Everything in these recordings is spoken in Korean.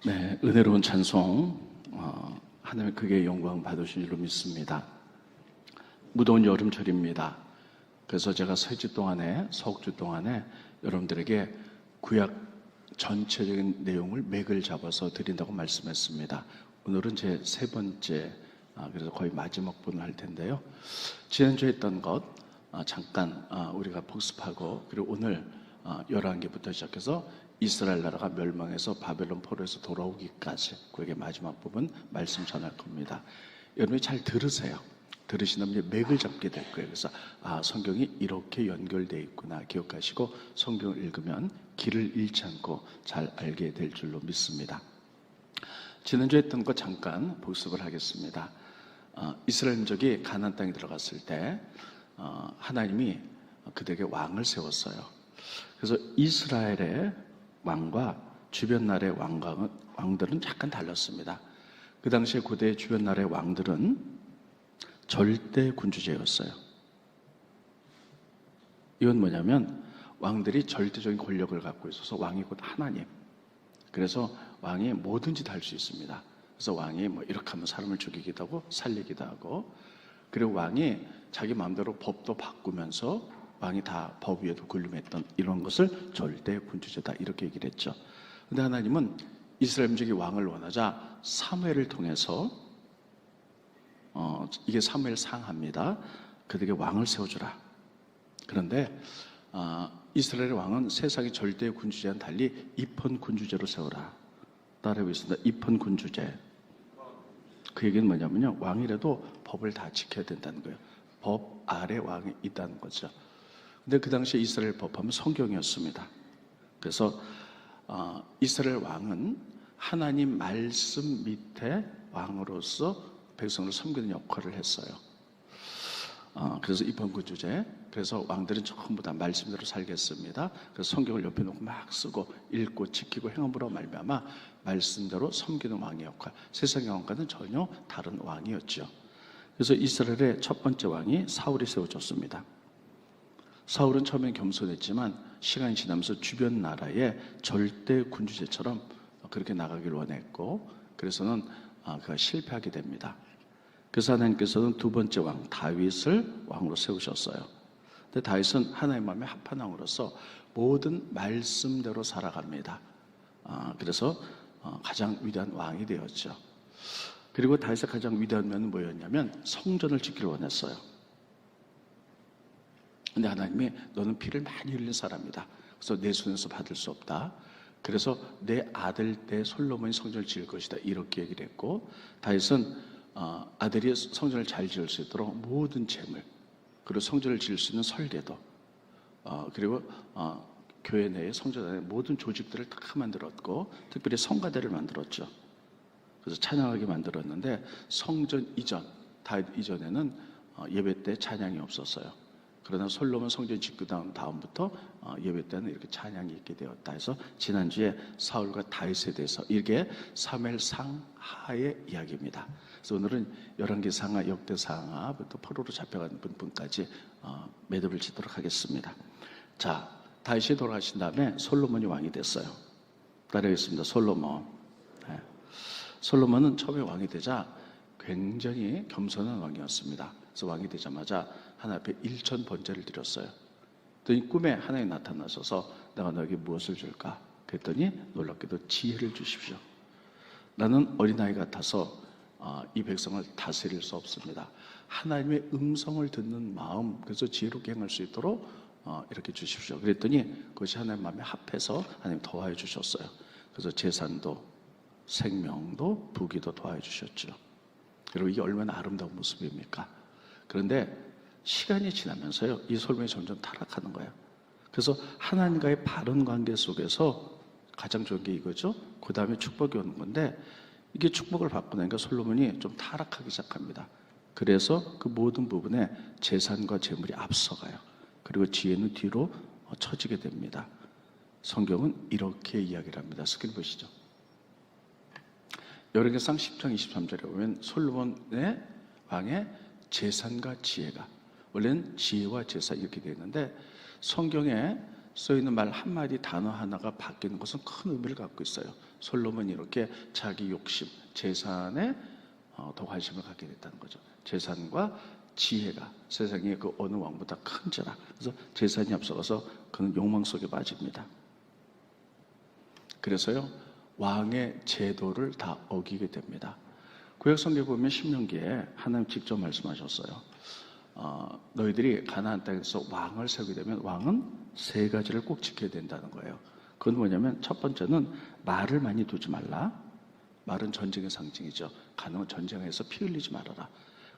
네, 은혜로운 찬송, 하나님의 크게 영광 받으신 줄로 믿습니다. 무더운 여름철입니다. 그래서 제가 세 주 동안에, 석주 동안에 여러분들에게 구약 전체적인 내용을 맥을 잡아서 드린다고 말씀했습니다. 오늘은 제 세 번째, 그래서 거의 마지막 분을 할 텐데요. 지난주에 했던 것 잠깐 우리가 복습하고, 그리고 오늘 11개부터 시작해서 이스라엘 나라가 멸망해서 바벨론 포로에서 돌아오기까지, 그에게 마지막 부분 말씀 전할 겁니다. 여러분이 잘 들으세요. 들으시면 이제 맥을 잡게 될 거예요. 그래서 성경이 이렇게 연결되어 있구나 기억하시고 성경을 읽으면 길을 잃지 않고 잘 알게 될 줄로 믿습니다. 지난주에 했던 거 잠깐 복습을 하겠습니다. 이스라엘 민족이 가나안 땅에 들어갔을 때 하나님이 그들에게 왕을 세웠어요. 그래서 이스라엘의 왕과 주변 나라의 왕들은 약간 달랐습니다. 그 당시에 고대 주변 나라의 왕들은 절대 군주제였어요. 이건 뭐냐면 왕들이 절대적인 권력을 갖고 있어서 왕이 곧 하나님. 그래서 왕이 뭐든지 다 할 수 있습니다. 그래서 왕이 이렇게 하면 사람을 죽이기도 하고 살리기도 하고, 그리고 왕이 자기 마음대로 법도 바꾸면서 왕이 다 법 위에도 군림했던 이런 것을 절대 군주제다 이렇게 얘기를 했죠. 그런데 하나님은 이스라엘 민족이 왕을 원하자 사무엘을 통해서 이게 사무엘 상하입니다. 그들에게 왕을 세워주라. 그런데 이스라엘의 왕은 세상의 절대 군주제와는 달리 입헌 군주제로 세워라. 따라하고 있습니다. 입헌 군주제. 그 얘기는 뭐냐면요, 왕이라도 법을 다 지켜야 된다는 거예요. 법 아래 왕이 있다는 거죠. 근데 그 당시에 이스라엘 법하면 성경이었습니다. 그래서 이스라엘 왕은 하나님 말씀 밑에 왕으로서 백성을 섬기는 역할을 했어요. 그래서 입헌군주제. 그래서 왕들은 전부 다 말씀대로 살겠습니다. 그래서 성경을 옆에 놓고 막 쓰고 읽고 지키고 행함으로 말미암아 말씀대로 섬기는 왕의 역할, 세상의 왕과는 전혀 다른 왕이었죠. 그래서 이스라엘의 첫 번째 왕이 사울이 세워졌습니다. 사울은 처음엔 겸손했지만 시간이 지나면서 주변 나라의 절대 군주제처럼 그렇게 나가길 원했고, 그래서는 그가 실패하게 됩니다. 그래서 하나님께서는 두 번째 왕 다윗을 왕으로 세우셨어요. 근데 다윗은 하나님 마음에 합한 왕으로서 모든 말씀대로 살아갑니다. 그래서 가장 위대한 왕이 되었죠. 그리고 다윗의 가장 위대한 면은 뭐였냐면 성전을 짓기를 원했어요. 근데 하나님이 너는 피를 많이 흘린 사람이다. 그래서 내 손에서 받을 수 없다. 그래서 내 아들 때 솔로몬이 성전을 지을 것이다. 이렇게 얘기를 했고, 다윗은 아들이 성전을 잘 지을 수 있도록 모든 재물, 그리고 성전을 지을 수 있는 설계도, 그리고 교회 내에 성전 안에 모든 조직들을 다 만들었고, 특별히 성가대를 만들었죠. 그래서 찬양하게 만들었는데 성전 이전, 다윗 이전에는 예배 때 찬양이 없었어요. 그러나 솔로몬 성전 짓고 다음부터 예배 때는 이렇게 찬양이 있게 되었다 해서 지난주에 사울과 다윗에 대해서 이게 사무엘 상하의 이야기입니다. 그래서 오늘은 열왕기 상하, 역대 상하부터 포로로 잡혀간 분까지 매듭을 짓도록 하겠습니다. 자, 다윗이 돌아가신 다음에 솔로몬이 왕이 됐어요. 따라하겠습니다. 솔로몬. 네. 솔로몬은 처음에 왕이 되자 굉장히 겸손한 왕이었습니다. 그래서 왕이 되자마자 하나님 앞에 일천 번제를 드렸어요. 그랬더니 꿈에 하나님이 나타나셔서 내가 너에게 무엇을 줄까? 그랬더니 놀랍게도 지혜를 주십시오. 나는 어린아이 같아서 이 백성을 다스릴 수 없습니다. 하나님의 음성을 듣는 마음, 그래서 지혜롭게 행할 수 있도록 이렇게 주십시오. 그랬더니 그것이 하나님 마음에 합해서 하나님 더하여 주셨어요. 그래서 재산도 생명도 부귀도 더하여 주셨죠. 그리고 이게 얼마나 아름다운 모습입니까? 그런데 시간이 지나면서요, 이 솔로몬이 점점 타락하는 거예요. 그래서 하나님과의 바른 관계 속에서 가장 좋은 게 이거죠. 그 다음에 축복이 오는 건데, 이게 축복을 받고 나니까 솔로몬이 좀 타락하기 시작합니다. 그래서 그 모든 부분에 재산과 재물이 앞서가요. 그리고 지혜는 뒤로 처지게 됩니다. 성경은 이렇게 이야기를 합니다. 스크린 보시죠. 열왕기상 10장 23절에 보면 솔로몬의 왕의 재산과 지혜가, 원래는 지혜와 제사 이렇게 되어 있는데 성경에 써있는 말 한마디 단어 하나가 바뀌는 것은 큰 의미를 갖고 있어요. 솔로몬이 이렇게 자기 욕심, 재산에 더 관심을 갖게 됐다는 거죠. 재산과 지혜가 세상에 그 어느 왕보다 큰지라. 그래서 재산이 앞서가서 그는 욕망 속에 빠집니다. 그래서요, 왕의 제도를 다 어기게 됩니다. 구약성경에 보면 신명기에 하나님 직접 말씀하셨어요. 너희들이 가나안 땅에서 왕을 세우게 되면 왕은 세 가지를 꼭 지켜야 된다는 거예요. 그건 뭐냐면 첫 번째는 말을 많이 두지 말라. 말은 전쟁의 상징이죠. 가능한 전쟁에서 피 흘리지 말아라.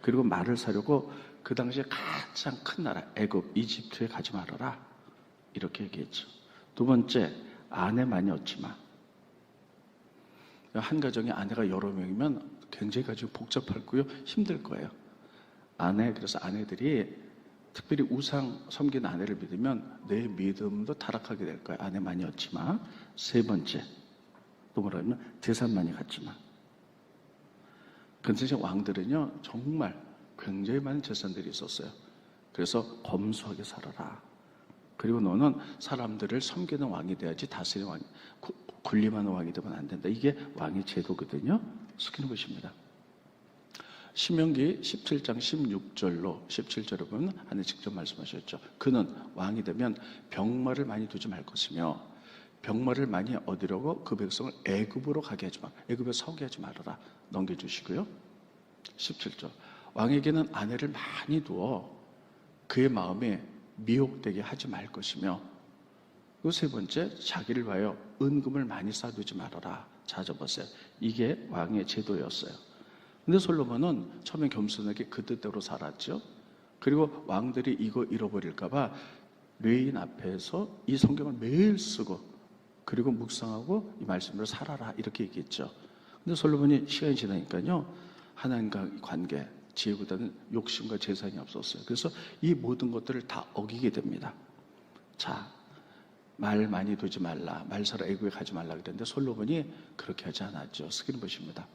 그리고 말을 사려고 그 당시에 가장 큰 나라 애굽, 이집트에 가지 말아라. 이렇게 얘기했죠. 두 번째, 아내 많이 얻지 마. 한 가정에 아내가 여러 명이면 굉장히 가지고 복잡하고요, 힘들 거예요. 그래서 아내들이 특별히 우상 섬긴 아내를 믿으면 내 믿음도 타락하게 될 거예요. 아내 많이 얻지 마. 세 번째, 또 뭐라 하면 재산 많이 갖지 마. 근데 왕들은요, 정말 굉장히 많은 재산들이 있었어요. 그래서 검소하게 살아라. 그리고 너는 사람들을 섬기는 왕이 돼야지 다스리는 왕이, 군림하는 왕이 되면 안 된다. 이게 왕의 제도거든요. 숙이는 것입니다. 신명기 17장 17절에 보면 하나님 직접 말씀하셨죠. 그는 왕이 되면 병마를 많이 두지 말 것이며 병마를 많이 얻으려고 그 백성을 애굽으로 가게 하지 마. 애굽에 서게 하지 말아라. 넘겨주시고요. 17절. 왕에게는 아내를 많이 두어 그의 마음에 미혹되게 하지 말 것이며 그 세 번째, 자기를 위하여 은금을 많이 쌓아두지 말아라. 찾아보세요. 이게 왕의 제도였어요. 근데 솔로몬은 처음에 겸손하게 그 뜻대로 살았죠. 그리고 왕들이 이거 잃어버릴까봐 레인 앞에서 이 성경을 매일 쓰고 그리고 묵상하고 이 말씀으로 살아라 이렇게 얘기했죠. 근데 솔로몬이 시간이 지나니까요, 하나님과 관계, 지혜보다는 욕심과 재산이 없었어요. 그래서 이 모든 것들을 다 어기게 됩니다. 자, 말 많이 두지 말라, 말 사러 애굽에 가지 말라 그랬는데 솔로몬이 그렇게 하지 않았죠. 스크린 보십니다.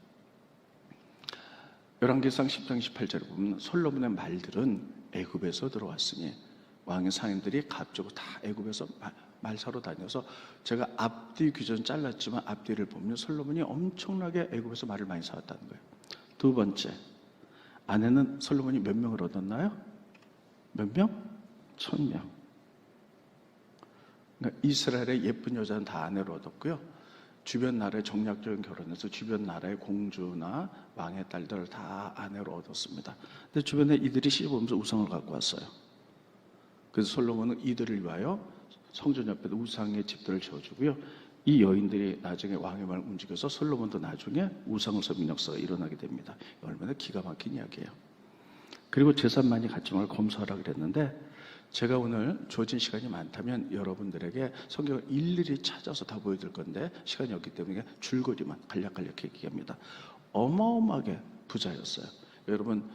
열왕기상 10장 18절에 보면 솔로몬의 말들은 애굽에서 들어왔으니 왕의 상인들이 갑자기 다 애굽에서 말 사러 다녀서, 제가 앞뒤 규전 잘랐지만 앞뒤를 보면 솔로몬이 엄청나게 애굽에서 말을 많이 사왔다는 거예요. 두 번째, 아내는 솔로몬이 몇 명을 얻었나요? 몇 명? 1000명. 그러니까 이스라엘의 예쁜 여자는 다 아내로 얻었고요. 주변 나라의 정략적인 결혼에서 주변 나라의 공주나 왕의 딸들을 다 아내로 얻었습니다. 근데 주변에 이들이 시집오면서 우상을 갖고 왔어요. 그래서 솔로몬은 이들을 위하여 성전 옆에도 우상의 집들을 지어주고요. 이 여인들이 나중에 왕의 말을 움직여서 솔로몬도 나중에 우상을 섬긴 역사가 일어나게 됩니다. 얼마나 기가 막힌 이야기예요. 그리고 재산 많이 갖지 말고 검소하라 그랬는데, 제가 오늘 주어진 시간이 많다면 여러분들에게 성경을 일일이 찾아서 다 보여드릴 건데 시간이 없기 때문에 줄거리만 간략간략 얘기합니다. 어마어마하게 부자였어요. 여러분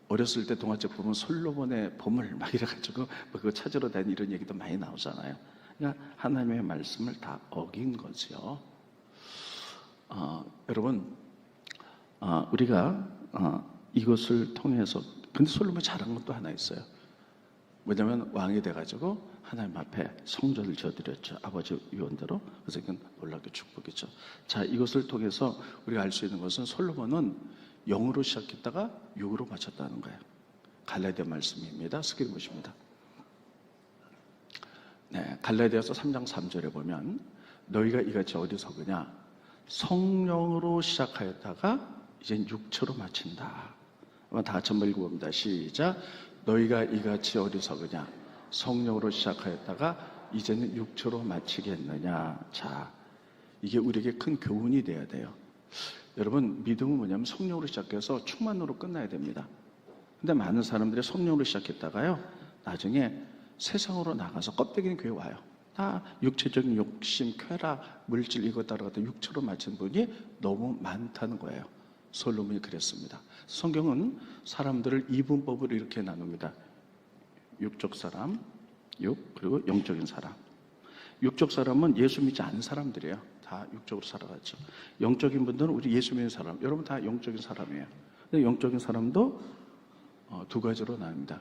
어렸을 때 동화책 보면 솔로몬의 보물 막 이래가지고 그거 찾으러 다니는 이런 얘기도 많이 나오잖아요. 그러니까 하나님의 말씀을 다 어긴 거죠. 여러분 우리가 이것을 통해서, 근데 솔로몬이 잘한 것도 하나 있어요. 뭐냐면 왕이 돼가지고 하나님 앞에 성전을 지어드렸죠. 아버지 유언대로. 그래서 이건 놀랍게 축복이죠. 자, 이것을 통해서 우리가 알 수 있는 것은 솔로몬은 0으로 시작했다가 6으로 마쳤다는 거예요. 갈라디아 말씀입니다. 스크린 보십니다. 네, 갈라디아서 3장 3절에 보면 너희가 이같이 어디서 그냐, 성령으로 시작하였다가 이제 육체로 마친다. 한번 다 같이 한번 읽어봅니다. 시작. 너희가 이같이 어리석으냐, 성령으로 시작하였다가 이제는 육체로 마치겠느냐. 자, 이게 우리에게 큰 교훈이 돼야 돼요. 여러분, 믿음은 뭐냐면 성령으로 시작해서 충만으로 끝나야 됩니다. 근데 많은 사람들이 성령으로 시작했다가요, 나중에 세상으로 나가서 껍데기는 교회 와요. 다 육체적인 욕심, 쾌락, 물질 이것 따라가다 육체로 마친 분이 너무 많다는 거예요. 솔로몬이 그랬습니다. 성경은 사람들을 이분법으로 이렇게 나눕니다. 육적 사람, 그리고 영적인 사람. 육적 사람은 예수 믿지 않은 사람들이에요. 다 육적으로 살아갔죠. 영적인 분들은 우리 예수 믿는 사람, 여러분 다 영적인 사람이에요. 근데 영적인 사람도 두 가지로 나눕니다.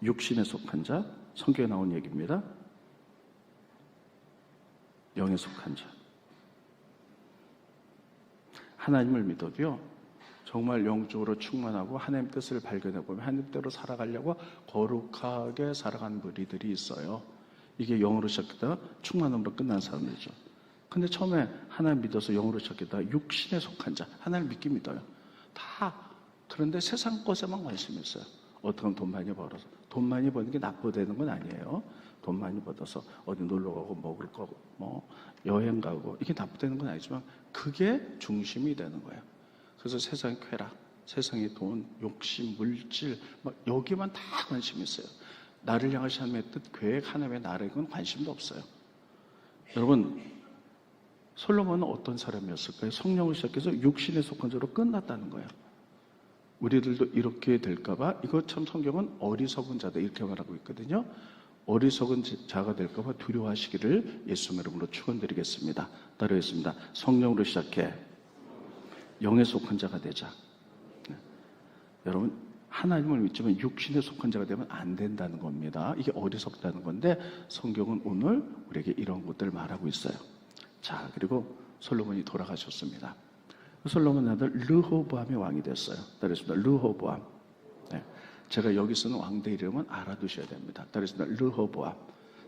육신에 속한 자, 성경에 나온 얘기입니다. 영에 속한 자. 하나님을 믿어도요, 정말 영적으로 충만하고 하나님 뜻을 발견해보면 하나님대로 살아가려고 거룩하게 살아가는 무리들이 있어요. 이게 영으로 시작했다가 충만함으로 끝난 사람들이죠. 근데 처음에 하나님 믿어서 영으로 시작했다가 육신에 속한 자, 하나님 믿기 믿어요. 다 그런데 세상 것에만 관심이 있어요. 어떻게 하면 돈 많이 벌어서. 돈 많이 버는 게 나쁘다는 건 아니에요. 돈 많이 벌어서 어디 놀러 가고 먹을 거고 뭐 여행 가고 이게 나쁘다는 건 아니지만 그게 중심이 되는 거예요. 그래서 세상의 쾌락, 세상의 돈, 욕심, 물질 막 여기만 다 관심이 있어요. 나를 향하신 하나님의 뜻, 계획, 하나님의 나라에는 관심도 없어요. 여러분, 솔로몬은 어떤 사람이었을까요? 성령을 시작해서 육신에 속한 자로 끝났다는 거예요. 우리들도 이렇게 될까봐 이거 참 성경은 어리석은 자다 이렇게 말하고 있거든요. 어리석은 자가 될까봐 두려워하시기를 예수 이름으로 축원드리겠습니다. 따르겠습니다. 성령으로 시작해 영에 속한 자가 되자. 네. 여러분, 하나님을 믿지만 육신에 속한 자가 되면 안 된다는 겁니다. 이게 어리석다는 건데 성경은 오늘 우리에게 이런 것들을 말하고 있어요. 자, 그리고 솔로몬이 돌아가셨습니다. 솔로몬 아들 르호보암이 왕이 됐어요. 따르겠습니다. 르호보암. 네. 제가 여기 쓰는 왕대 이름은 알아두셔야 됩니다. 따르겠습니다. 르호보암.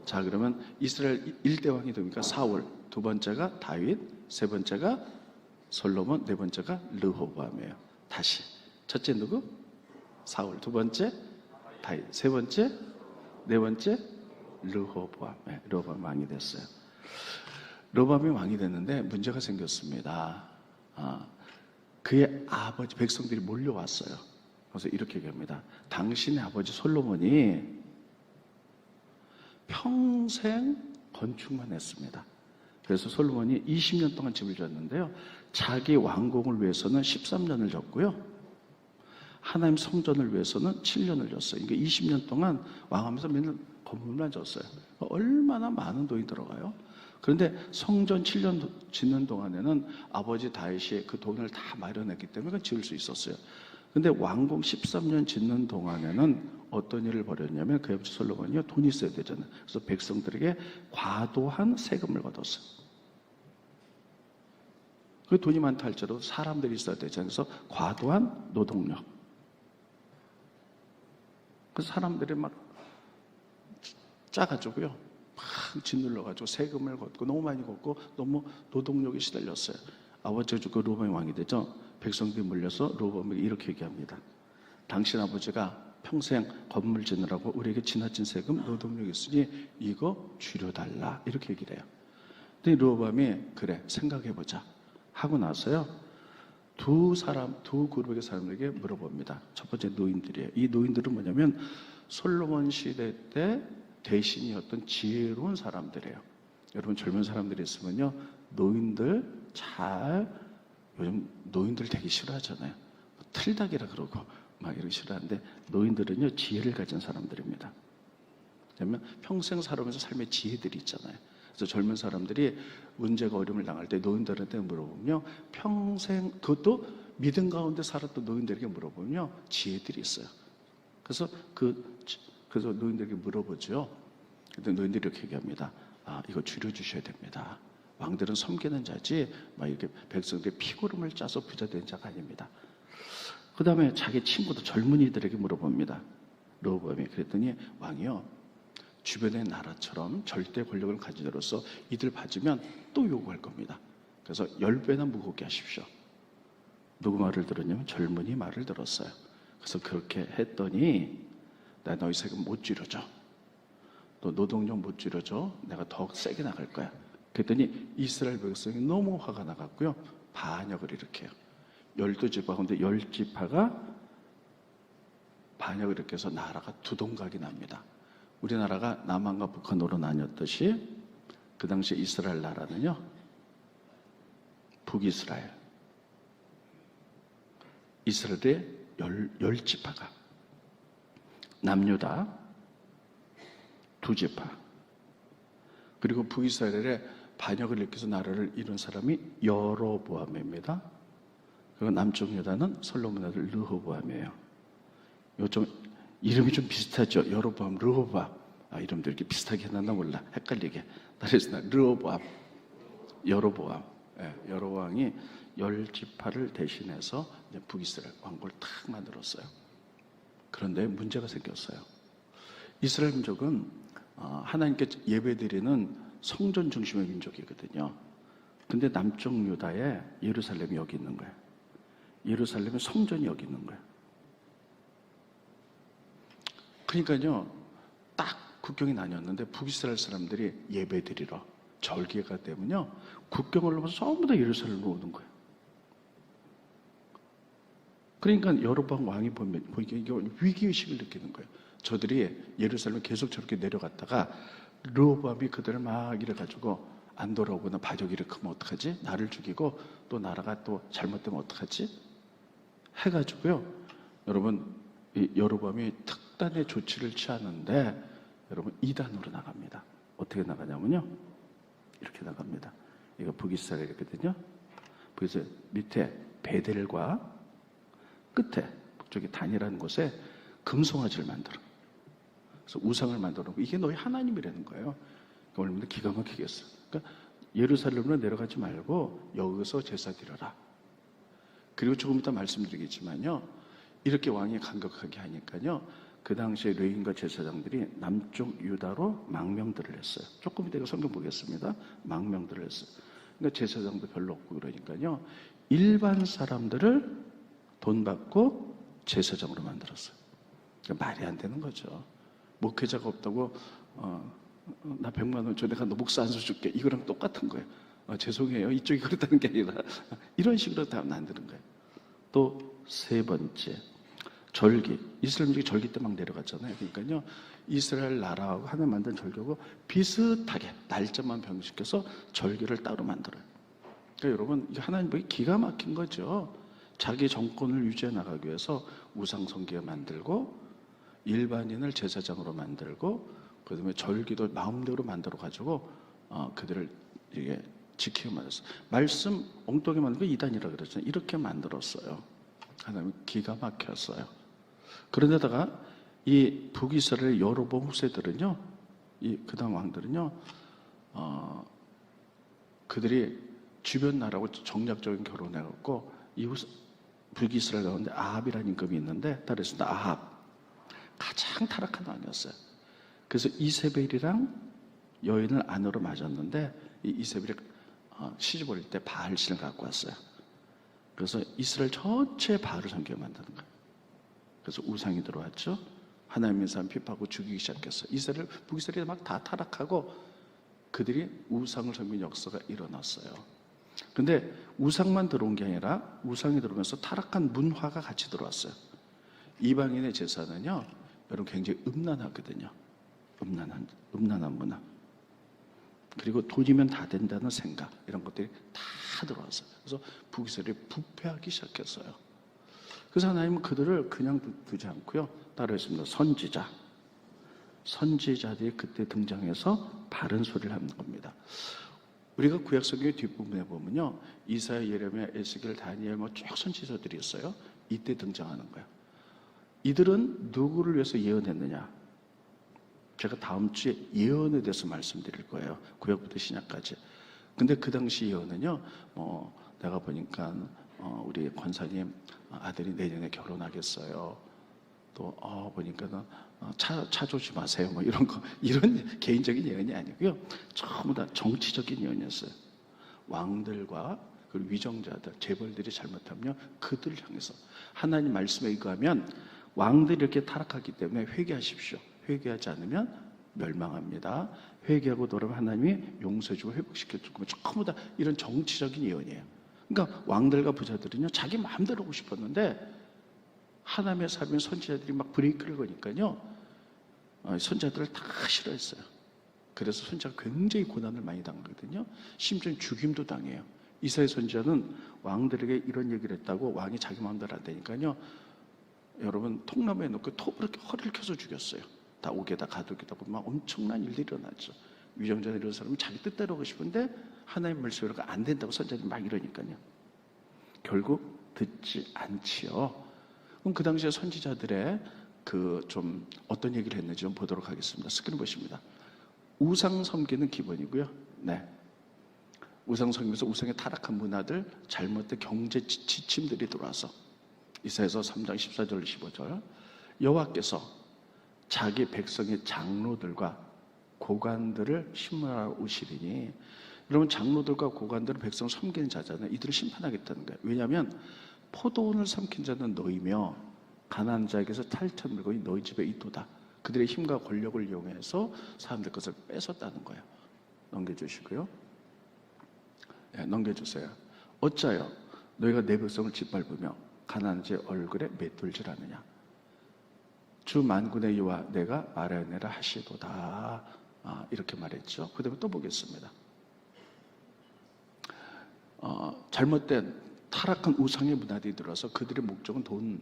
자, 그러면 이스라엘 1대 왕이 됩니까? 사울. 두 번째가 다윗. 세 번째가 솔로몬. 네 번째가 르호보암이에요. 다시. 첫째 누구? 사울. 두 번째 다윗. 세 번째, 네 번째 르호보암. 네, 르호보암 왕이 됐어요. 르호보암이 왕이 됐는데 문제가 생겼습니다. 그의 아버지 백성들이 몰려왔어요. 그래서 이렇게 얘기합니다. 당신의 아버지 솔로몬이 평생 건축만 했습니다. 그래서 솔로몬이 20년 동안 집을 지었는데요. 자기 왕궁을 위해서는 13년을 졌고요. 하나님 성전을 위해서는 7년을 졌어요. 그러니까 20년 동안 왕하면서 맨날 건물만 졌어요. 얼마나 많은 돈이 들어가요? 그런데 성전 7년 짓는 동안에는 아버지 다윗이 그 돈을 다 마련했기 때문에 지을 수 있었어요. 그런데 왕궁 13년 짓는 동안에는 어떤 일을 벌였냐면 그 아버지 솔로몬이요, 돈이 있어야 되잖아요. 그래서 백성들에게 과도한 세금을 걷었어요. 그 돈이 많다 할지라도 사람들이 있어야 되잖아요. 그래서 과도한 노동력. 그래서 사람들이 막 짜가지고요, 막 짓눌러가지고 세금을 걷고 너무 많이 걷고 너무 노동력이 시달렸어요. 아버지가 죽고 르호보암이 왕이 되죠. 백성들이 몰려서 르호보암에게 이렇게 얘기합니다. 당신 아버지가 평생 건물 짓느라고 우리에게 지나친 세금, 노동력이 있으니 이거 줄여달라 이렇게 얘기를 해요. 근데 르호보암이 그래 생각해보자 하고 나서요, 두 그룹의 사람들에게 물어봅니다. 첫 번째 노인들이에요. 이 노인들은 뭐냐면 솔로몬 시대 때 대신이었던 지혜로운 사람들이에요. 여러분 젊은 사람들이 있으면요, 노인들 요즘 노인들 되게 싫어하잖아요. 틀닥이라 그러고 막 이렇게 싫어하는데 노인들은요 지혜를 가진 사람들입니다. 왜냐면 평생 살아오면서 삶의 지혜들이 있잖아요. 그래서 젊은 사람들이 문제가 어려움을 당할 때 노인들한테 물어보면요, 평생 그것도 믿음 가운데 살았던 노인들에게 물어보면요 지혜들이 있어요. 그래서 노인들에게 물어보죠. 근데 노인들이 이렇게 얘기합니다. 이거 줄여주셔야 됩니다. 왕들은 섬기는 자지 막 이렇게 백성들의 피고름을 짜서 부자 된 자가 아닙니다. 그 다음에 자기 친구도 젊은이들에게 물어봅니다. 르호보암이 그랬더니 왕이요, 주변의 나라처럼 절대 권력을 가진 자로서 이들 받으면 또 요구할 겁니다. 그래서 10배나 무겁게 하십시오. 누구 말을 들었냐면 젊은이 말을 들었어요. 그래서 그렇게 했더니 나 너희 세금 못 줄여줘. 너 노동력 못 줄여줘. 내가 더 세게 나갈 거야. 그랬더니 이스라엘 백성이 너무 화가 나갔고요, 반역을 일으켜요. 12지파 가운데 10지파가 반역을 일으켜서 나라가 두동각이 납니다. 우리나라가 남한과 북한으로 나뉘었듯이 그 당시 이스라엘 나라는요, 북이스라엘, 이스라엘의 10지파가, 남유다 2지파, 그리고 북이스라엘에 반역을 일으켜서 나라를 이룬 사람이 여로보암입니다. 그리고 남쪽 유다는 솔로몬 아들 르호보암이에요. 요즘 이름이 좀 비슷하죠. 여로보암, 르호보암. 이름도 이렇게 비슷하게 해놨나 몰라. 헷갈리게. 그래서 르호보암. 여로보암, 여로보암이 10지파를 대신해서 이제 북이스라엘 왕국을 탁 만들었어요. 그런데 문제가 생겼어요. 이스라엘 민족은 하나님께 예배드리는 성전 중심의 민족이거든요. 근데 남쪽 유다에 예루살렘이 여기 있는 거예요. 예루살렘의 성전이 여기 있는 거예요. 그러니까요, 딱 국경이 나뉘었는데 북이스라엘 사람들이 예배드리러 절기가 되면요, 국경을 넘어서 전부 다 예루살렘으로 오는 거예요. 그러니까 여로보암 왕이 보니까 위기의식을 느끼는 거예요. 저들이 예루살렘 계속 저렇게 내려갔다가 르호보암이 그들을 막 이래가지고 안 돌아오거나 바적이 일으키면 어떡하지? 나를 죽이고 또 나라가 또 잘못되면 어떡하지? 해가지고요, 여러분, 이 여로보암이 특단의 조치를 취하는데 여러분 2단으로 나갑니다. 어떻게 나가냐면요, 이렇게 나갑니다. 이거 북이스라엘이거든요. 그래서 밑에 베델과 끝에 북쪽에 단이라는 곳에 금송아지를 만들어. 그래서 우상을 만들어 놓고 이게 너희 하나님이라는 거예요. 얼마나 기가 막히겠어. 그러니까 예루살렘으로 내려가지 말고 여기서 제사 드려라. 그리고 조금 이따 말씀드리겠지만요, 이렇게 왕이 강력하게 하니까요, 그 당시에 레위인과 제사장들이 남쪽 유다로 망명들을 했어요. 조금 이따 성경 보겠습니다. 망명들을 했어요. 그러니까 제사장도 별로 없고 그러니까요, 일반 사람들을 돈 받고 제사장으로 만들었어요. 그러니까 말이 안 되는 거죠. 목회자가 없다고 나 100만 원 줘, 내가 너 목사 안수 줄게, 이거랑 똑같은 거예요. 죄송해요, 이쪽이 그렇다는 게 아니라 이런 식으로 다 만드는 거예요. 또 세 번째, 절기. 이스라엘 민족이 절기 때 막 내려갔잖아요. 그러니까요, 이스라엘 나라하고 하나 만든 절기하고 비슷하게 날짜만 변경시켜서 절기를 따로 만들어요. 그러니까 여러분, 하나님 보기 기가 막힌 거죠. 자기 정권을 유지해 나가기 위해서 우상 숭배 만들고 일반인을 제사장으로 만들고 그다음에 절기도 마음대로 만들어 가지고 그들을 이게 지키게 만들었어요. 말씀 엉뚱하게 만든 거 이단이라 그랬잖아요. 이렇게 만들었어요. 하나님 기가 막혔어요. 그런데다가 이 북이스라엘 여로보암 후세들은요, 이 그다음 왕들은요, 그들이 주변 나라하고 정략적인 결혼을 해갖고 이후 북이스라엘 가운데 아합이라는 임금이 있는데, 따라서 아합 가장 타락한 왕이었어요. 그래서 이세벨이랑 여인을 아내로 맞았는데 이 이세벨이 시집 올릴 때 바알신을 갖고 왔어요. 그래서 이스라엘 전체에 바알을 섬기게 만드는 거예요. 그래서 우상이 들어왔죠. 하나님의 사람 핍하고 죽이기 시작했어요. 이스라엘, 북이스라엘이 막 다 타락하고 그들이 우상을 섬기는 역사가 일어났어요. 근데 우상만 들어온 게 아니라 우상이 들어오면서 타락한 문화가 같이 들어왔어요. 이방인의 제사는요, 여러분 굉장히 음란하거든요. 음란한 문화. 그리고 돈이면 다 된다는 생각, 이런 것들이 다 들어왔어요. 그래서 북이스라엘이 부패하기 시작했어요. 그래서 하나님은 그들을 그냥 두지 않고요, 따로 했습니다. 선지자들이 그때 등장해서 바른 소리를 하는 겁니다. 우리가 구약 성경의 뒷부분에 보면요, 이사야, 예레미야, 에스겔, 다니엘 쭉 선지자들이 있어요. 이때 등장하는 거예요. 이들은 누구를 위해서 예언했느냐? 제가 다음 주에 예언에 대해서 말씀드릴 거예요. 구약부터 신약까지. 근데 그 당시 예언은요, 내가 보니까 우리 권사님 아들이 내년에 결혼하겠어요. 또 보니까는 차 조심하세요. 이런 개인적인 예언이 아니고요, 전부 다 정치적인 예언이었어요. 왕들과 그리고 위정자들, 재벌들이 잘못하면 그들을 향해서 하나님 말씀에 의거하면 왕들이 이렇게 타락하기 때문에 회개하십시오. 회개하지 않으면 멸망합니다. 회개하고 돌아오면 하나님이 용서해주고 회복시켜주고, 전부 다 이런 정치적인 예언이에요. 그러니까 왕들과 부자들은요, 자기 마음대로 하고 싶었는데 하나님의 사람인 선지자들이 막 브레이크를 거니까요, 선지자들을 다 싫어했어요. 그래서 선지자가 굉장히 고난을 많이 당하거든요. 심지어 죽임도 당해요. 이사야 선지자는 왕들에게 이런 얘기를 했다고 왕이 자기 마음대로 안 되니까요, 여러분 통나무에 놓고 톱으로 이렇게 허리를 켜서 죽였어요. 다 옥에다 가두기다 보면 엄청난 일들이 일어나죠. 위정자들 이런 사람은 자기 뜻대로 하고 싶은데 하나님 말씀으로가 안 된다고 선지자들이 막 이러니까요, 결국 듣지 않지요. 그럼 그 당시에 선지자들의 좀 어떤 얘기를 했는지 좀 보도록 하겠습니다. 스크린 보십니다. 우상 섬기는 기본이고요. 네. 우상 섬기면서 우상의 타락한 문화들, 잘못된 경제 지침들이 들어와서 이사야서 3장 14절 15절 여호와께서 자기 백성의 장로들과 고관들을 심문하러 오시리니, 여러분 장로들과 고관들은 백성을 섬기는 자잖아요. 이들을 심판하겠다는 거예요. 왜냐하면 포도원을 삼킨 자는 너희며 가난한 자에게서 탈취한 물건이 너희 집에 있도다. 그들의 힘과 권력을 이용해서 사람들 것을 뺏었다는 거예요. 넘겨주시고요. 네, 넘겨주세요. 어찌하여 너희가 내 백성을 짓밟으며 가난한 자의 얼굴에 맷돌질하느냐. 주 만군의 여호와 내가 말하여내라 하시도다. 이렇게 말했죠. 그 다음에 또 보겠습니다. 잘못된 타락한 우상의 문화들이 들어서 그들의 목적은 돈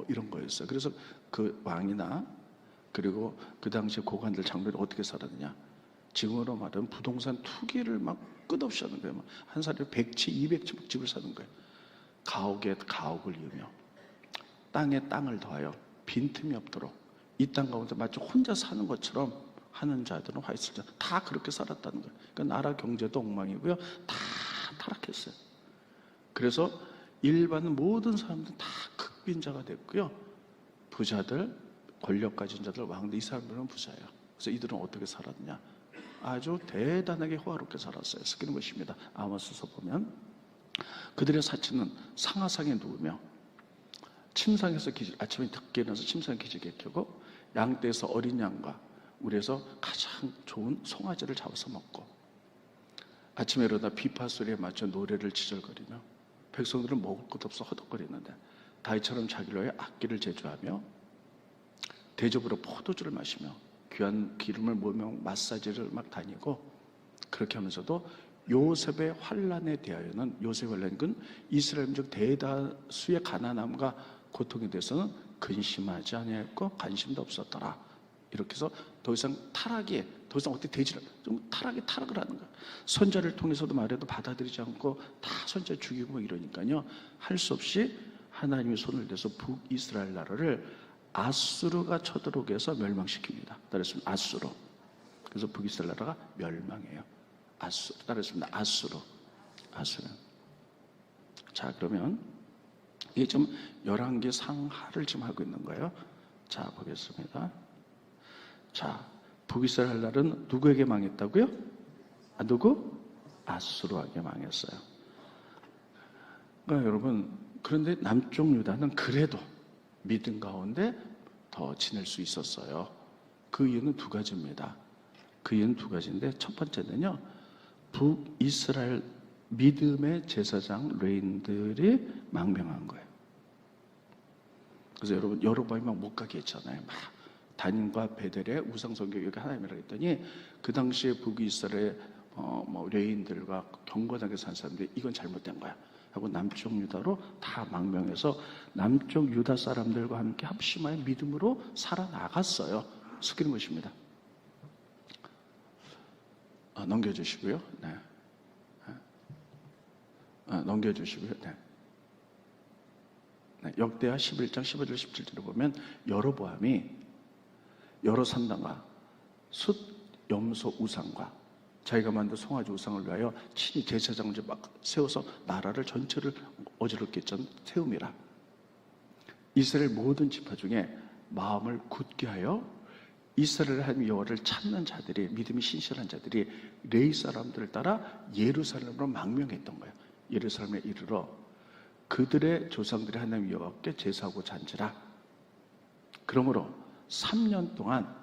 이런 거였어요. 그래서 그 왕이나 그리고 그 당시에 고관들 장로들이 어떻게 살았느냐. 지금으로 말하면 부동산 투기를 막 끝없이 하는 거예요. 한 사람이 100채, 200채 집을 사는 거예요. 가옥에 가옥을 이으며 땅에 땅을 더하여 빈틈이 없도록 이 땅 가운데 마치 혼자 사는 것처럼 하는 자들은 화 있을 때 다 그렇게 살았다는 거예요. 그러니까 나라 경제도 엉망이고요. 다 타락했어요. 그래서 일반 모든 사람들은 다 극빈자가 됐고요. 부자들, 권력 가진 자들, 왕들, 이 사람들은 부자예요. 그래서 이들은 어떻게 살았느냐. 아주 대단하게 호화롭게 살았어요. 스키는 것입니다. 아모스서 보면 그들의 사치는 상하상에 누우며 침상에서 아침에 늦게 일어나서 침상에 기지개 켜고 양떼에서 어린 양과 우리에서 가장 좋은 송아지를 잡아서 먹고 아침에 일어나 비파 소리에 맞춰 노래를 지절거리며 백성들은 먹을 것 없어 허덕거리는데 다윗처럼 자기를 위해 악기를 제조하며 대접으로 포도주를 마시며 귀한 기름을 모으며 마사지를 막 다니고 그렇게 하면서도 요셉의 환난에 대하여는 요셉의 환난은 이스라엘 민족 대다수의 가난함과 고통에 대해서는 근심하지 아니했고 관심도 없었더라. 이렇게 해서 더 이상 타락이 더 이상 어떻게 되지를 좀 타락을 하는 거예요. 선자를 통해서도 말해도 받아들이지 않고 다 선자 죽이고 이러니까요. 할 수 없이 하나님의 손을 대서 북이스라엘 나라를 아수르가 쳐들어오게 해서 멸망시킵니다. 따라했습니다. 아수르. 그래서 북이스라엘 나라가 멸망해요. 따라했습니다. 아수르. 자, 그러면 이게 좀 11개 상하를 지금 하고 있는 거예요. 자, 보겠습니다. 자, 북이스라엘 나라는 누구에게 망했다고요? 누구? 아수르에게 망했어요. 그러니까 여러분, 그런데 남쪽 유다는 그래도 믿음 가운데 더 지낼 수 있었어요. 그 이유는 두 가지입니다. 그 이유는 두 가지인데 첫 번째는요. 북이스라엘 믿음의 제사장 레인들이 망명한 거예요. 그래서 여러분 여로보암이 막 못 가게 했잖아요. 막 단임과 베델의 우상성교육이 하나님이라고 했더니 그 당시에 북이스라엘 레인들과 경건하게 산 사람들이 이건 잘못된 거야 하고 남쪽 유다로 다 망명해서 남쪽 유다 사람들과 함께 합심하여 믿음으로 살아나갔어요. 스키는 것입니다. 넘겨주시고요. 네. 넘겨주시고요. 네. 네. 역대하 11장 15절 17절을 보면 여로보암이 여러 산당과 숫 염소 우상과 자기가 만든 송아지 우상을 위하여 친히 제사장을 막 세워서 나라를 전체를 어지럽게 했던 세움이라. 이스라엘 모든 지파 중에 마음을 굳게 하여 이스라엘 하나님 여호와를 찾는 자들이 믿음이 신실한 자들이 레위 사람들을 따라 예루살렘으로 망명했던 거예요. 예루살렘에 이르러 그들의 조상들이 하나님 여호와께 제사하고 잔지라. 그러므로 3년 동안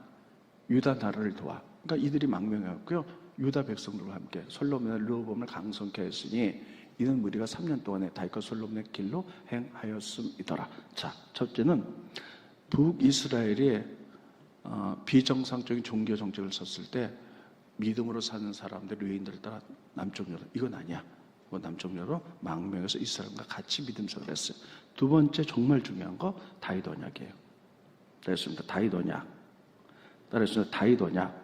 유다 나라를 도와, 그러니까 이들이 망명해왔고요. 유다 백성들과 함께 솔로몬의 르호보암을 강성케 했으니 이는 무리가 3년 동안에 다윗과 솔로몬의 길로 행하였음이더라. 자, 첫째는 북이스라엘이 비정상적인 종교 정책을 썼을 때 믿음으로 사는 사람들, 레위인들을 따라 남쪽 유로, 이건 아니야. 남쪽 유로 망명해서 이스라엘과 같이 믿음 생활을 했어요. 두 번째 정말 중요한 거 다윗 언약이에요. 따라했습니다. 다윗 언약. 따라했습니다. 다윗 언약.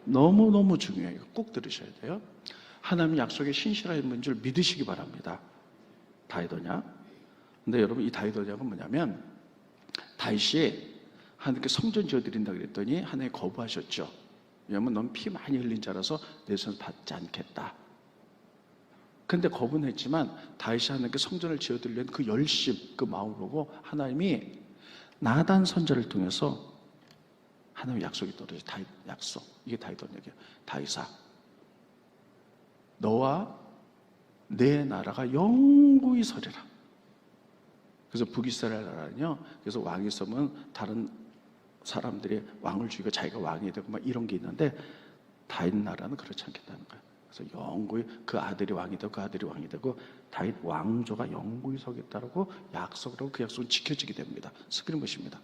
너무너무 중요해요. 꼭 들으셔야 돼요. 하나님 약속에 신실한 줄 믿으시기 바랍니다. 다윗 언약. 근데 여러분 이 다윗 언약은 뭐냐면 다윗이 하나님께 성전 지어드린다 그랬더니 하나님 거부하셨죠. 왜냐하면 넌 피 많이 흘린 자라서 내 손을 받지 않겠다. 근데 거부했지만 다윗이 하나님께 성전을 지어드리려는 그 열심, 그 마음을 보고 하나님이 나단 선지자를 통해서 하나님의 약속이 떨어져. 다윗 약속. 이게 다윗 언약이에요. 다윗아, 너와 내 나라가 영구히 서리라. 그래서 북이스라엘 나라는요, 그래서 왕이 있으면 다른 사람들이 왕을 죽이고 자기가 왕이 되고 막 이런 게 있는데, 다윗 나라는 그렇지 않겠다는 거예요. 그래서 영구히 그 아들이 왕이 되고 그 아들이 왕이 되고 다윗 왕조가 영구히 서겠다라고 약속을 하고 그 약속은 지켜지게 됩니다. 스크린 보십니다.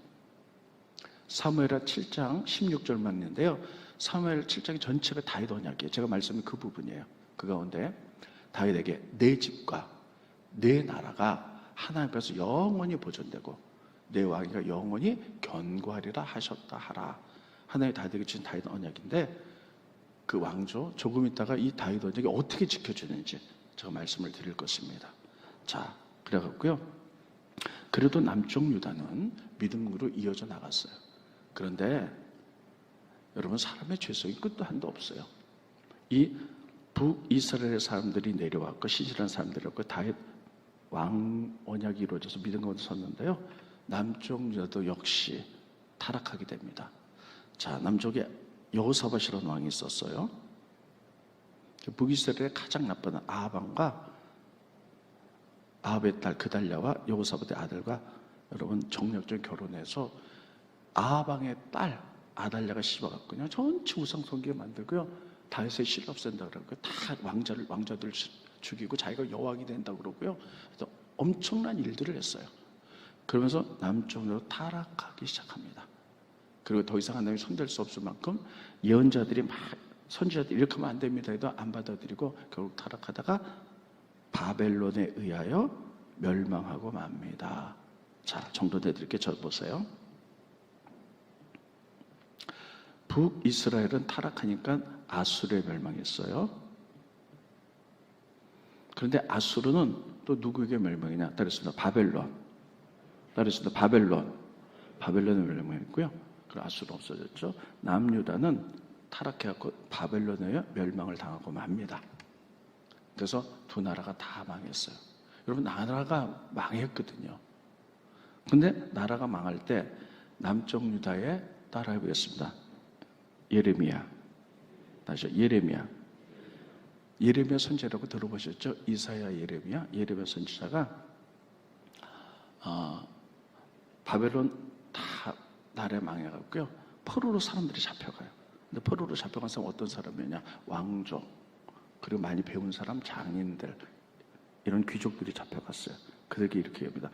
사무엘하 7장 16절만 있는데요. 사무엘 7장이 전체가 다윗 언약이에요. 제가 말씀드린 그 부분이에요. 그 가운데 다윗에게 내 집과 내 나라가 하나님 앞에서 영원히 보존되고 내 왕위가 영원히 견고하리라 하셨다 하라. 하나님이 다윗에게 주신 다윗 언약인데, 그 왕조 조금 있다가 이 다윗 언약이 어떻게 지켜지는지 제가 말씀을 드릴 것입니다. 자, 그래갖고요. 그래도 남쪽 유다는 믿음으로 이어져 나갔어요. 그런데 여러분, 사람의 죄성이 끝도 한도 없어요. 이 북이스라엘 사람들이 내려왔고 신실한 사람들이 왔고 다윗 왕 언약이 이루어져서 믿음 가운데 섰는데요. 남쪽 유다도 역시 타락하게 됩니다. 자, 남쪽에 여호사밧이라는 왕이 있었어요. 북이스라엘의 가장 나쁜 아합과 아합의 딸 그달랴와 여호사밧의 아들과 여러분 정략적인 결혼해서 아합왕의 딸 아달랴가 씹어갔거든요. 전체 우상 성기를 만들고요. 다윗의 씨를 없앤다 그러고요. 다 왕자들 죽이고 자기가 여왕이 된다 그러고요. 그래서 엄청난 일들을 했어요. 그러면서 남쪽으로 타락하기 시작합니다. 그리고 더 이상 하나님이 손댈 수 없을 만큼 예언자들이 막 선지자들이 이렇게 하면 안 됩니다 해도 안 받아들이고 결국 타락하다가 바벨론에 의하여 멸망하고 맙니다. 자, 정돈해드릴게요. 저 보세요. 북이스라엘은 타락하니까 아수르에 멸망했어요. 그런데 아수르는 또 누구에게 멸망이냐? 따르겠습니다. 바벨론. 따르겠습니다. 바벨론에 멸망했고요. 그리고 아수르 없어졌죠. 남유다는 타락해갖고 바벨론에 멸망을 당하고 맙니다. 그래서 두 나라가 다 망했어요. 여러분, 나라가 망했거든요. 근데 나라가 망할 때 남쪽 유다에 따라해보겠습니다. 예레미야. 다시요. 예레미야 선지자라고 들어보셨죠? 이사야, 예레미야 선지자가 바벨론 다 나라에 망해갖고요. 포로로 사람들이 잡혀가요. 근데 포로로 잡혀간 사람 어떤 사람이냐? 왕족, 그리고 많이 배운 사람, 장인들, 이런 귀족들이 잡혀갔어요. 그들에게 이렇게 합니다.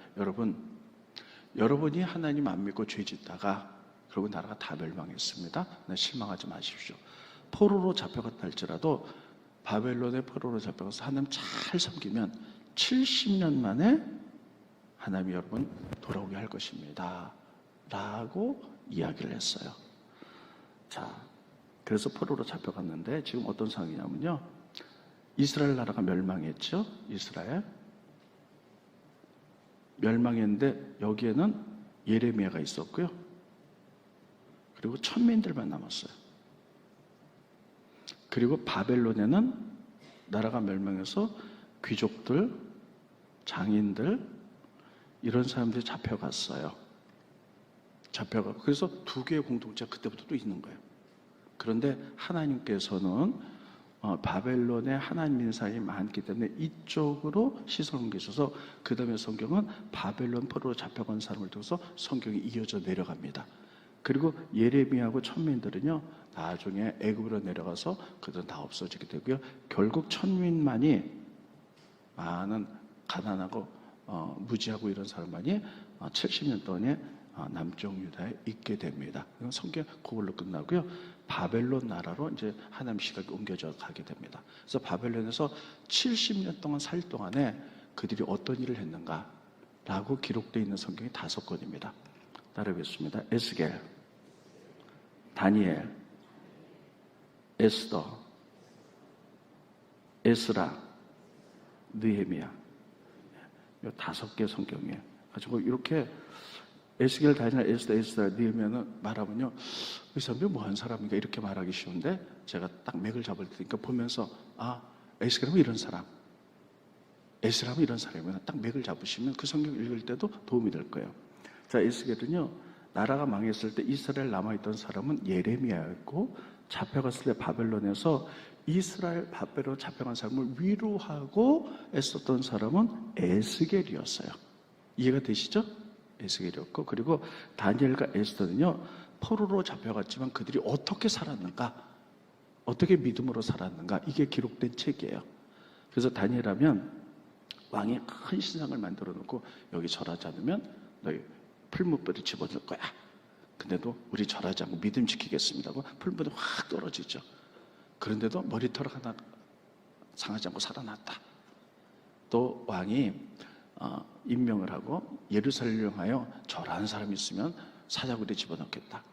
여러분이 하나님 안 믿고 죄 짓다가 그리고 나라가 다 멸망했습니다. 실망하지 마십시오. 포로로 잡혀갔다 할지라도 바벨론의 포로로 잡혀가서 하나님 잘 섬기면 70년 만에 하나님이 여러분 돌아오게 할 것입니다. 라고 이야기를 했어요. 자, 그래서 포로로 잡혀갔는데 지금 어떤 상황이냐면요. 이스라엘 나라가 멸망했죠. 이스라엘. 멸망했는데 여기에는 예레미야가 있었고요. 그리고 천민들만 남았어요. 그리고 바벨론에는 나라가 멸망해서 귀족들, 장인들, 이런 사람들이 잡혀갔어요. 잡혀가고 그래서 두 개의 공동체가 그때부터 또 있는 거예요. 그런데 하나님께서는 바벨론에 하나님 믿는 사람이 많기 때문에 이쪽으로 시선을 옮기셔서 그 다음에 성경은 바벨론 포로로 잡혀간 사람을 통해서 성경이 이어져 내려갑니다. 그리고 예레미야하고 천민들은요 나중에 애굽으로 내려가서 그들은 다 없어지게 되고요. 결국 천민만이 많은 가난하고 무지하고 이런 사람만이 70년 동안에 남쪽 유다에 있게 됩니다. 성경 그걸로 끝나고요. 바벨론 나라로 이제 하나님 시각이 옮겨져 가게 됩니다. 그래서 바벨론에서 70년 동안 살 동안에 그들이 어떤 일을 했는가라고 기록되어 있는 성경이 5권입니다. 따라하겠습니다. 에스겔, 다니엘, 에스더, 에스라, 느헤미야. 이 5개 성경이에요. 가지고 이렇게 에스겔, 다니엘, 에스더, 에스라, 느헤미야는 말하면요, 이 사람이 뭐한 사람인가 이렇게 말하기 쉬운데 제가 딱 맥을 잡을 테니까 보면서 에스겔은 이런 사람, 에스라면 이런 사람이구나. 딱 맥을 잡으시면 그 성경 읽을 때도 도움이 될 거예요. 자, 에스겔은요, 나라가 망했을 때 이스라엘 남아있던 사람은 예레미야였고, 잡혀갔을 때 바벨론에서 이스라엘 바벨론 잡혀간 사람을 위로하고 애썼던 사람은 에스겔이었어요. 이해가 되시죠? 에스겔이었고, 그리고 다니엘과 에스더는요, 포로로 잡혀갔지만 그들이 어떻게 살았는가, 어떻게 믿음으로 살았는가, 이게 기록된 책이에요. 그래서 다니엘하면 왕이 큰 신상을 만들어 놓고, 여기 절하지 않으면 너희 풀무불을 집어넣을 거야. 근데도 우리 절하지 않고 믿음 지키겠습니다 하고 풀무불이 확 떨어지죠. 그런데도 머리털 하나 상하지 않고 살아났다. 또 왕이 임명을 하고 예루살렘하여 절하는 사람이 있으면 사자굴에 집어넣겠다.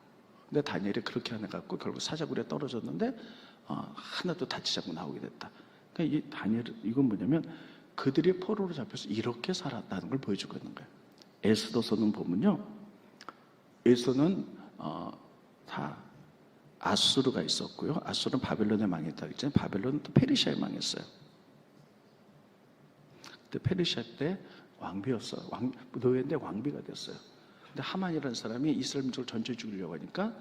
근데 다니엘이 그렇게 해갖고 결국 사자굴에 떨어졌는데 하나도 다치지 않고 나오게 됐다. 그러니까 이 다니엘, 이건 뭐냐면 그들이 포로로 잡혀서 이렇게 살았다는 걸 보여주고 있는 거예요. 에스더서는 보면요, 에스더는 다 아수르가 있었고요. 아수르는 바벨론에 망했다 그랬잖아요. 바벨론은 또 페르시아에 망했어요. 그때 페르시아 때 왕비였어요. 노예인데 왕비가 됐어요. 근데 하만이라는 사람이 이스라엘 민족을 전체 죽이려고 하니까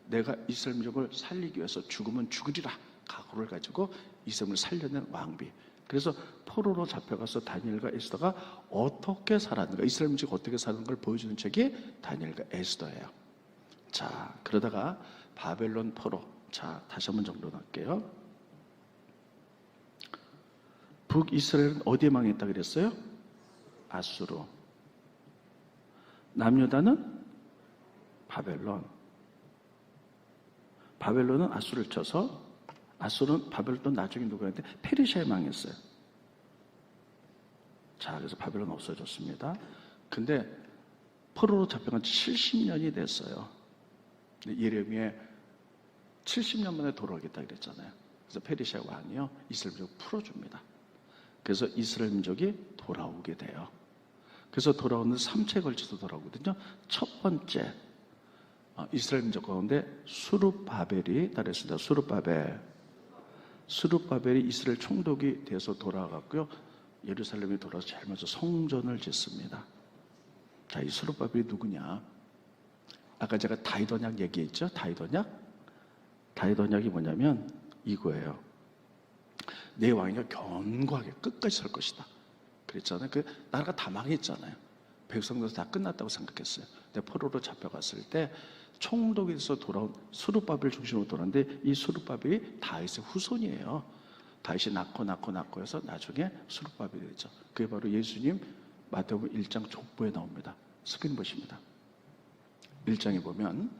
내가 이스라엘 민족을 살리기 위해서 죽으면 죽으리라 각오를 가지고 이스라엘을 살려낸 왕비. 그래서 포로로 잡혀가서 다니엘과 에스더가 어떻게 살았는가, 이스라엘 민족이 어떻게 사는 걸 보여주는 책이 다니엘과 에스더예요. 자, 그러다가 바벨론 포로. 자, 다시 한번 정론할게요. 북이스라엘은 어디에 망했다 그랬어요? 아수르. 남유다는 바벨론. 바벨론은 아수르를 쳐서, 아수르는 바벨론 나중에 누가 했는데 페르시아에 망했어요. 자, 그래서 바벨론 없어졌습니다. 근데 포로로 잡혀간 지 70년이 됐어요. 예레미야 70년 만에 돌아오겠다 그랬잖아요. 그래서 페르시아 왕이요, 이스라엘 민족을 풀어줍니다. 그래서 이스라엘 민족이 돌아오게 돼요. 그래서 돌아오는 3차에 걸쳐서 돌아오거든요. 첫 번째, 이스라엘 민족 가운데 수룹바벨이 따르겠습니다. 수룹바벨이 이스라엘 총독이 돼서 돌아갔고요. 예루살렘에 돌아와서 제일 먼저 성전을 짓습니다. 자, 이 수룹바벨이 누구냐? 아까 제가 다윗 언약 얘기했죠? 다윗 언약이 뭐냐면 이거예요. 내 왕이가 견고하게 끝까지 설 것이다 그랬잖아요. 그 나라가 다 망했잖아요. 백성도 다 끝났다고 생각했어요. 근데 포로로 잡혀갔을 때 총독이 돼서 돌아온 수룹바벨 중심으로 돌아왔는데, 이 수룹바벨이 다윗의 후손이에요. 다윗이 낳고 해서 나중에 수룹바벨이 되죠. 그게 바로 예수님 마태복음 1장 족보에 나옵니다. 스크린 보십니다. 1장에 보면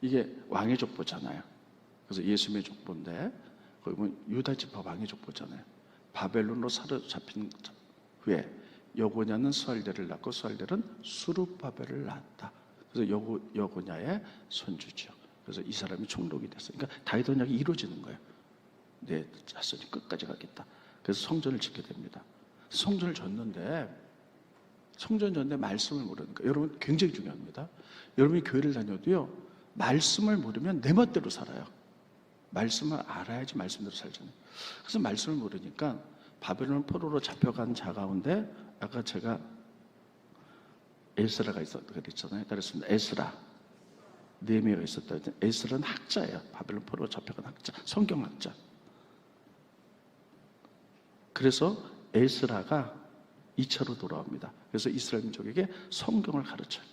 이게 왕의 족보잖아요. 그래서 예수님의 족보인데, 거기 보면 유다 지파 왕의 족보잖아요. 바벨론으로 사로잡힌 후에 여고냐는 스알델을 낳고 스알델은 수룹바벨을 낳았다. 그래서 여고냐의 손주죠. 그래서 이 사람이 총독이 됐어요. 그러니까 다윗 언약이 이루어지는 거예요. 내 자손이 끝까지 가겠다. 그래서 성전을 짓게 됩니다. 성전을 졌는데 말씀을 모르는 거예요. 여러분, 굉장히 중요합니다. 여러분이 교회를 다녀도요, 말씀을 모르면 내 멋대로 살아요. 말씀을 알아야지 말씀대로 살잖아요. 그래서 말씀을 모르니까 바벨론 포로로 잡혀간 자 가운데 아까 제가 에스라가 있었다 그랬잖아요. 그랬습니다. 에스라, 느헤미야가 있었다. 에스라는 학자예요. 바벨론 포로로 잡혀간 학자, 성경학자. 그래서 에스라가 2차로 돌아옵니다. 그래서 이스라엘 민족에게 성경을 가르쳐요.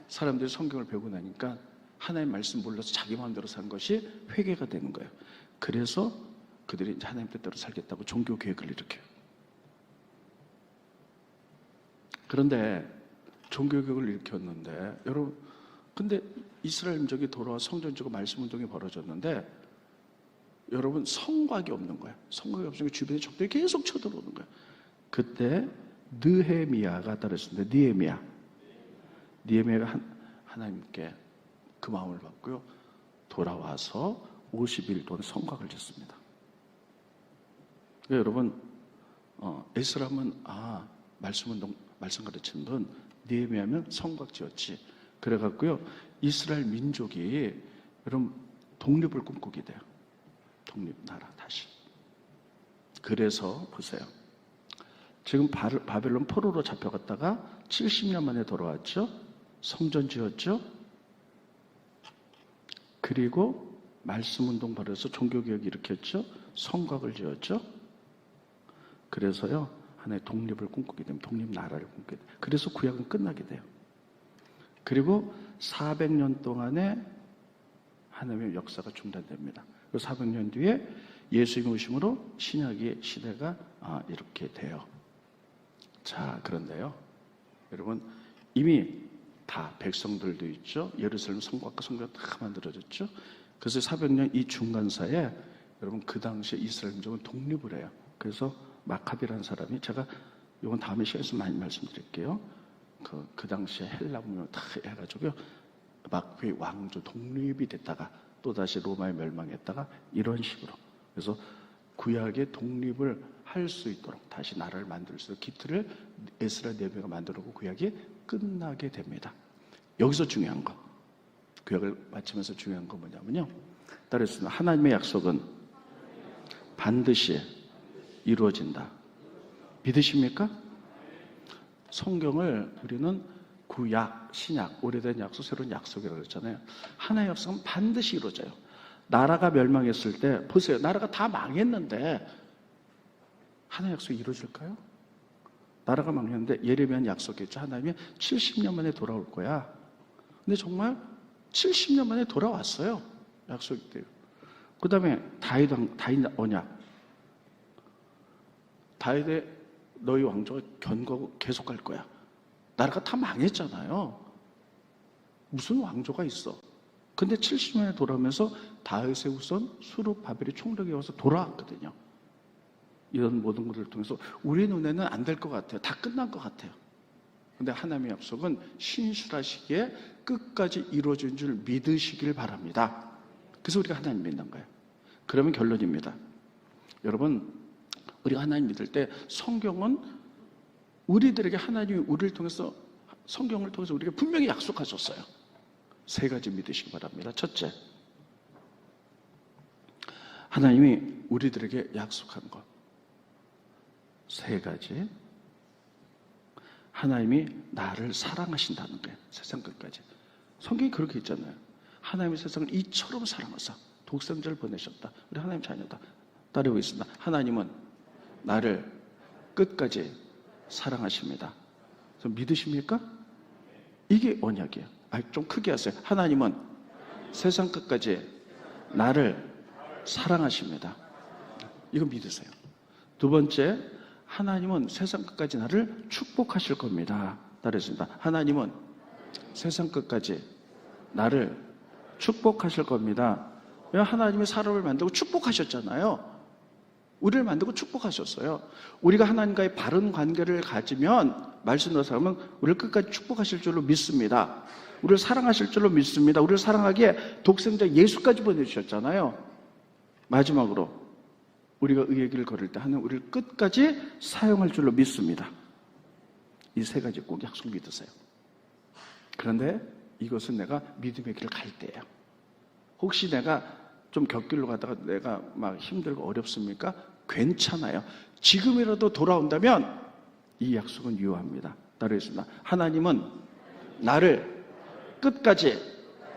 사람들이 성경을 배우고 나니까 하나님 말씀 몰라서 자기 마음대로 산 것이 회개가 되는 거예요. 그래서 그들이 이제 하나님 뜻대로 살겠다고 종교 계획을 일으켜요. 그런데 종교 계획을 일으켰는데, 여러분, 근데 이스라엘 민족이 돌아와 성전 지고 말씀 운동이 벌어졌는데, 여러분, 성곽이 없는 거예요. 성곽이 없으니까 주변에 적들이 계속 쳐들어오는 거예요. 그때 느헤미야가 따르셨는데, 느헤미야가 하나님께 그 마음을 받고요, 돌아와서 50일 동안 성곽을 짓습니다. 그러니까 여러분, 에스라면 말씀 가르치는 분, 느헤미야면 성곽 지었지. 그래갖고요, 이스라엘 민족이 여러분 독립을 꿈꾸게 돼요. 독립 나라 다시. 그래서 보세요. 지금 바벨론 포로로 잡혀갔다가 70년 만에 돌아왔죠. 성전 지었죠. 그리고 말씀운동 벌여서 종교개혁 일으켰죠. 성곽을 지었죠. 그래서요, 하나의 독립을 꿈꾸게 됩니다. 독립나라를 꿈꾸게 돼요. 그래서 구약은 끝나게 돼요. 그리고 400년 동안에 하나님의 역사가 중단됩니다. 그리고 400년 뒤에 예수님의 오심으로 신약의 시대가 이렇게 돼요. 자, 그런데요, 여러분, 이미 다 백성들도 있죠. 예루살렘 성곽과 성전 다 만들어졌죠. 그래서 400년 이 중간사에 여러분 그 당시에 이스라엘 민족은 독립을 해요. 그래서 마카비라는 사람이, 제가 이건 다음에 시간에서 많이 말씀드릴게요. 그 당시에 헬라 문명 다 해가지고요, 마카비 왕조 독립이 됐다가 또 다시 로마에 멸망했다가 이런 식으로. 그래서 구약의 독립을 할 수 있도록 다시 나라를 만들 수 있도록 기틀을 에스라 네베가 만들고 구약이 끝나게 됩니다. 여기서 중요한 거, 구약을 마치면서 중요한 거 뭐냐면요, 따르겠습니다. 하나님의 약속은 반드시 이루어진다. 믿으십니까? 성경을 우리는 구약, 신약, 오래된 약속, 새로운 약속이라고 했잖아요. 하나의 약속은 반드시 이루어져요. 나라가 멸망했을 때 보세요. 나라가 다 망했는데 하나의 약속이 이루어질까요? 나라가 망했는데 예레미야는 약속했죠. 하나님이 70년 만에 돌아올 거야. 근데 정말 70년 만에 돌아왔어요. 약속이 돼요. 그 다음에 다윗 언약. 다윗의 너희 왕조가 견고하고 계속 갈 거야. 나라가 다 망했잖아요. 무슨 왕조가 있어? 근데 70년에 돌아오면서 다윗의 후손 수르 바벨이 총력이 와서 돌아왔거든요. 이런 모든 것을 통해서 우리 눈에는 안 될 것 같아요. 다 끝난 것 같아요. 근데 하나님의 약속은 신실하시기에 끝까지 이루어진 줄 믿으시길 바랍니다. 그래서 우리가 하나님 믿는 거예요. 그러면 결론입니다. 여러분, 우리가 하나님 믿을 때 성경은 우리들에게 하나님이 우리를 통해서, 성경을 통해서 우리에게 분명히 약속하셨어요. 세 가지 믿으시기 바랍니다. 첫째, 하나님이 우리들에게 약속한 것. 세 가지. 하나님이 나를 사랑하신다는 거예요. 세상 끝까지. 성경이 그렇게 있잖아요. 하나님이 세상을 이처럼 사랑하사 독생자를 보내셨다. 우리 하나님 자녀다. 따라오겠습니다. 하나님은 나를 끝까지 사랑하십니다. 믿으십니까? 이게 언약이에요. 좀 크게 하세요. 하나님은 세상 끝까지 나를 사랑하십니다. 이거 믿으세요. 두 번째, 하나님은 세상 끝까지 나를 축복하실 겁니다. 따르겠습니다. 하나님은 세상 끝까지 나를 축복하실 겁니다. 왜? 하나님이 사람을 만들고 축복하셨잖아요. 우리를 만들고 축복하셨어요. 우리가 하나님과의 바른 관계를 가지면, 말씀으로 살면 우리를 끝까지 축복하실 줄로 믿습니다. 우리를 사랑하실 줄로 믿습니다. 우리를 사랑하기에 독생자 예수까지 보내주셨잖아요. 마지막으로 우리가 의의 길을 걸을 때 하나님 우리를 끝까지 사용할 줄로 믿습니다. 이 세 가지 꼭 약속 믿으세요. 그런데 이것은 내가 믿음의 길을 갈 때예요. 혹시 내가 좀 곁길로 가다가 내가 막 힘들고 어렵습니까? 괜찮아요. 지금이라도 돌아온다면 이 약속은 유효합니다. 따르겠습니다. 하나님은 나를 끝까지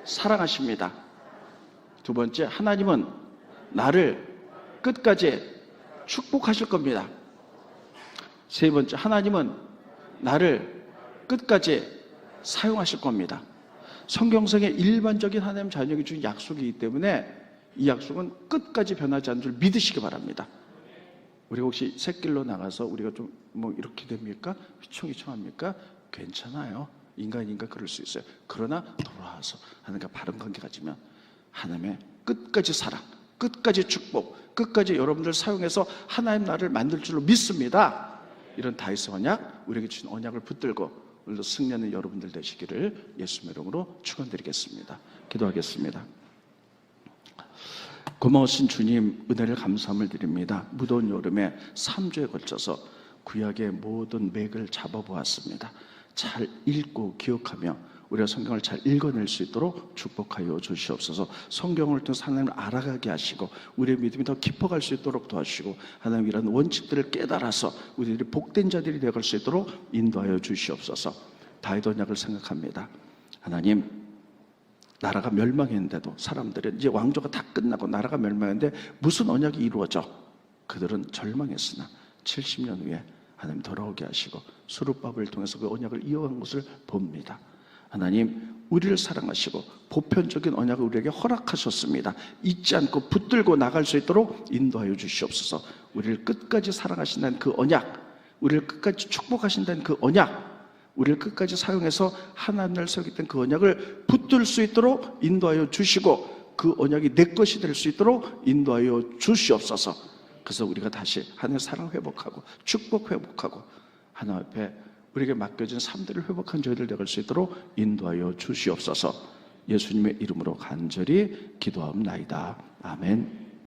사랑하십니다. 두 번째, 하나님은 나를 끝까지 축복하실 겁니다. 세 번째, 하나님은 나를 끝까지 사용하실 겁니다. 성경상에 일반적인 하나님 자녀에게 준 약속이기 때문에 이 약속은 끝까지 변하지 않는 줄 믿으시기 바랍니다. 우리가 혹시 샛길로 나가서 우리가 좀 뭐 이렇게 됩니까? 휘청휘청합니까? 괜찮아요. 인간이니까 그럴 수 있어요. 그러나 돌아와서 하나님과 바른 관계 가지면 하나님의 끝까지 사랑, 끝까지 축복, 끝까지 여러분들 사용해서 하나님 나라를 만들 줄로 믿습니다. 이런 다윗의 언약, 우리에게 주신 언약을 붙들고 오늘도 승리하는 여러분들 되시기를 예수님의 이름으로 축원드리겠습니다. 기도하겠습니다. 고마우신 주님, 은혜를 감사함을 드립니다. 무더운 여름에 3주에 걸쳐서 구약의 모든 맥을 잡아보았습니다. 잘 읽고 기억하며 우리가 성경을 잘 읽어낼 수 있도록 축복하여 주시옵소서. 성경을 통해서 하나님을 알아가게 하시고 우리의 믿음이 더 깊어갈 수 있도록 도와주시고 하나님 이런 원칙들을 깨달아서 우리들이 복된 자들이 되어갈 수 있도록 인도하여 주시옵소서. 다윗 언약을 생각합니다. 하나님, 나라가 멸망했는데도 사람들은 이제 왕조가 다 끝나고 나라가 멸망했는데 무슨 언약이 이루어져? 그들은 절망했으나 70년 후에 하나님 돌아오게 하시고 수르밥을 통해서 그 언약을 이어간 것을 봅니다. 하나님, 우리를 사랑하시고 보편적인 언약을 우리에게 허락하셨습니다. 잊지 않고 붙들고 나갈 수 있도록 인도하여 주시옵소서. 우리를 끝까지 사랑하신다는 그 언약, 우리를 끝까지 축복하신다는 그 언약, 우리를 끝까지 사용해서 하나님을 세우겠다는 그 언약을 붙들 수 있도록 인도하여 주시고 그 언약이 내 것이 될 수 있도록 인도하여 주시옵소서. 그래서 우리가 다시 하나님의 사랑 회복하고 축복 회복하고 하나님 앞에 우리에게 맡겨진 삶들을 회복한 저희들 되갈 수 있도록 인도하여 주시옵소서. 예수님의 이름으로 간절히 기도하옵나이다. 아멘.